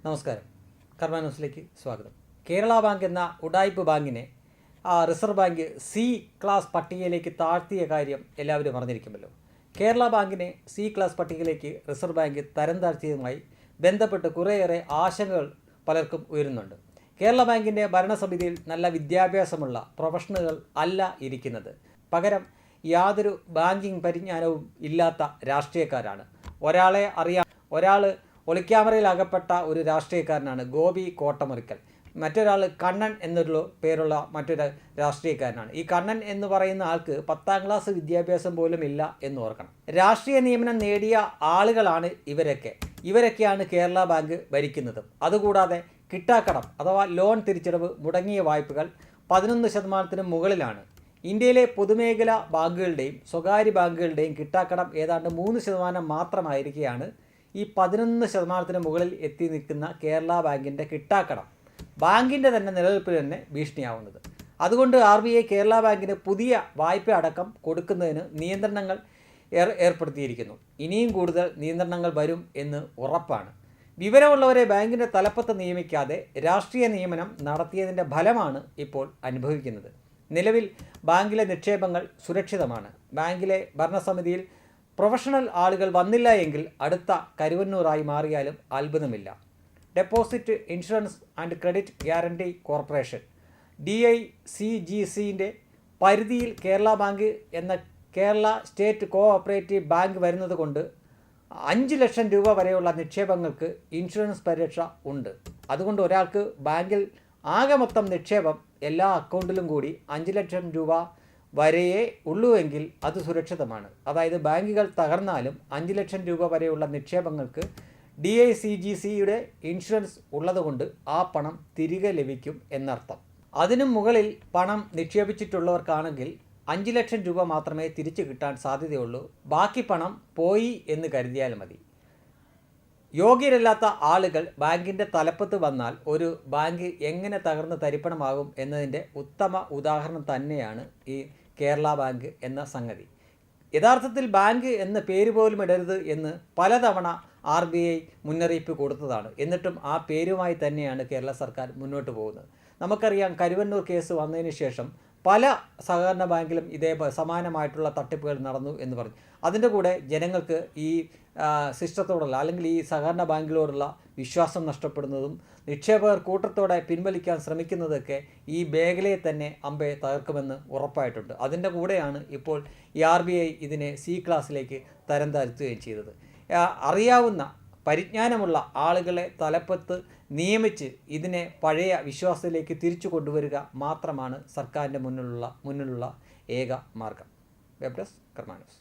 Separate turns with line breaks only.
നമസ്കാരം. കർമ്മ ന്യൂസിലേക്ക് സ്വാഗതം. കേരള ബാങ്ക് എന്ന ഉഡായിപ്പ് ബാങ്കിനെ റിസർവ് ബാങ്ക് സി ക്ലാസ് പട്ടികയിലേക്ക് താഴ്ത്തിയ കാര്യം എല്ലാവരും അറിഞ്ഞിരിക്കുമല്ലോ. കേരള ബാങ്കിനെ സി ക്ലാസ് പട്ടികയിലേക്ക് റിസർവ് ബാങ്ക് തരം താഴ്ത്തിയതുമായി ബന്ധപ്പെട്ട് കുറേയേറെ ആശങ്കകൾ പലർക്കും ഉയരുന്നുണ്ട്. കേരള ബാങ്കിൻ്റെ ഭരണസമിതിയിൽ നല്ല വിദ്യാഭ്യാസമുള്ള പ്രൊഫഷണലുകൾ അല്ല ഇരിക്കുന്നത്. പകരം യാതൊരു ബാങ്കിങ് പരിജ്ഞാനവും ഇല്ലാത്ത രാഷ്ട്രീയക്കാരാണ്. ഒരാൾ ഒളിക്യാമറയിൽ അകപ്പെട്ട ഒരു രാഷ്ട്രീയക്കാരനാണ് ഗോപി കോട്ടമുറിക്കൽ. മറ്റൊരാൾ കണ്ണൻ എന്നൊരു പേരുള്ള മറ്റൊരു രാഷ്ട്രീയക്കാരനാണ്. ഈ കണ്ണൻ എന്ന് പറയുന്ന ആൾക്ക് 10ാം ക്ലാസ് വിദ്യാഭ്യാസം പോലും ഇല്ല എന്ന് ഓർക്കണം. രാഷ്ട്രീയ നിയമനം നേടിയ ആളുകളാണ് ഇവരൊക്കെയാണ് കേരള ബാങ്ക് ഭരിക്കുന്നതും. അതുകൂടാതെ കിട്ടാക്കടം അഥവാ ലോൺ തിരിച്ചടവ് മുടങ്ങിയ വായ്പകൾ 11% മുകളിലാണ്. ഇന്ത്യയിലെ പൊതുമേഖലാ ബാങ്കുകളുടെയും സ്വകാര്യ ബാങ്കുകളുടെയും കിട്ടാക്കടം ഏതാണ്ട് 3% മാത്രമായിരിക്കുകയാണ് ഈ 11% മുകളിൽ എത്തി നിൽക്കുന്ന കേരള ബാങ്കിൻ്റെ കിട്ടാക്കടം ബാങ്കിൻ്റെ തന്നെ നിലനിൽപ്പിന് തന്നെ ഭീഷണിയാവുന്നത്. അതുകൊണ്ട് RBI കേരള ബാങ്കിന് പുതിയ വായ്പ അടക്കം കൊടുക്കുന്നതിന് നിയന്ത്രണങ്ങൾ ഏർപ്പെടുത്തിയിരിക്കുന്നു. ഇനിയും കൂടുതൽ നിയന്ത്രണങ്ങൾ വരും എന്ന് ഉറപ്പാണ്. വിവരമുള്ളവരെ ബാങ്കിൻ്റെ തലപ്പത്ത് നിയമിക്കാതെ രാഷ്ട്രീയ നിയമനം നടത്തിയതിൻ്റെ ഫലമാണ് ഇപ്പോൾ അനുഭവിക്കുന്നത്. നിലവിൽ ബാങ്കിലെ നിക്ഷേപങ്ങൾ സുരക്ഷിതമാണ്. ബാങ്കിലെ ഭരണസമിതിയിൽ പ്രൊഫഷണൽ ആളുകൾ വന്നില്ല എങ്കിൽ അടുത്ത കരുവന്നൂറായി മാറിയാലും അത്ഭുതമില്ല. Deposit insurance and credit guarantee corporation DICGCൻ്റെ പരിധിയിൽ കേരള ബാങ്ക് എന്ന കേരള സ്റ്റേറ്റ് കോഓപ്പറേറ്റീവ് ബാങ്ക് വരുന്നത് കൊണ്ട് 5 ലക്ഷം രൂപ വരെയുള്ള നിക്ഷേപങ്ങൾക്ക് ഇൻഷുറൻസ് പരിരക്ഷ ഉണ്ട്. അതുകൊണ്ട് ഒരാൾക്ക് ബാങ്കിൽ ആകെ മൊത്തം നിക്ഷേപം എല്ലാ അക്കൗണ്ടിലും കൂടി 5 ലക്ഷം രൂപ വരെയേ ഉള്ളുവെങ്കിൽ അത് സുരക്ഷിതമാണ്. അതായത് ബാങ്കുകൾ തകർന്നാലും 5 ലക്ഷം രൂപ വരെയുള്ള നിക്ഷേപങ്ങൾക്ക് DICGCയുടെ ഇൻഷുറൻസ് ഉള്ളതുകൊണ്ട് ആ പണം തിരികെ ലഭിക്കും എന്നർത്ഥം. അതിനും മുകളിൽ പണം നിക്ഷേപിച്ചിട്ടുള്ളവർക്കാണെങ്കിൽ 5 ലക്ഷം രൂപ മാത്രമേ തിരിച്ചു കിട്ടാൻ സാധ്യതയുള്ളൂ. ബാക്കി പണം പോയി എന്ന് കരുതിയാൽ മതി. യോഗ്യരല്ലാത്ത ആളുകൾ ബാങ്കിൻ്റെ തലപ്പത്ത് വന്നാൽ ഒരു ബാങ്ക് എങ്ങനെ തകർന്ന് തരിപ്പണമാകും എന്നതിൻ്റെ ഉത്തമ ഉദാഹരണം തന്നെയാണ് ഈ കേരള ബാങ്ക് എന്ന സംഗതി. യഥാർത്ഥത്തിൽ ബാങ്ക് എന്ന പേര് പോലും ഇടരുത് എന്ന് പലതവണ RBI മുന്നറിയിപ്പ് കൊടുത്തതാണ്. എന്നിട്ടും ആ പേരുമായി തന്നെയാണ് കേരള സർക്കാർ മുന്നോട്ട് പോകുന്നത്. നമുക്കറിയാം, കരുവന്നൂർ കേസ് വന്നതിന് ശേഷം പല സഹകരണ ബാങ്കിലും സമാനമായിട്ടുള്ള തട്ടിപ്പുകൾ നടന്നു എന്ന് പറഞ്ഞു. അതിൻ്റെ കൂടെ ജനങ്ങൾക്ക് ഈ സിസ്റ്റത്തോടുള്ള അല്ലെങ്കിൽ ഈ സഹകരണ ബാങ്കിലോടുള്ള വിശ്വാസം നഷ്ടപ്പെടുന്നതും നിക്ഷേപകർ കൂട്ടത്തോടെ പിൻവലിക്കാൻ ശ്രമിക്കുന്നതൊക്കെ ഈ മേഖലയെ തന്നെ തകർക്കുമെന്ന് ഉറപ്പായിട്ടുണ്ട്. അതിൻ്റെ കൂടെയാണ് ഇപ്പോൾ ഈ RBI ഇതിനെ C ക്ലാസ്സിലേക്ക് തരം താഴ്ത്തുകയും ചെയ്തത്. അറിയാവുന്ന പരിജ്ഞാനമുള്ള ആളുകളെ തലപ്പത്ത് നിയമിച്ച് ഇതിനെ പഴയ വിശ്വാസത്തിലേക്ക് തിരിച്ചു കൊണ്ടുവരിക മാത്രമാണ് സർക്കാരിൻ്റെ മുന്നിലുള്ള ഏക മാർഗം. വെബ് ഡെസ്ക് കർമ്മ ന്യൂസ്.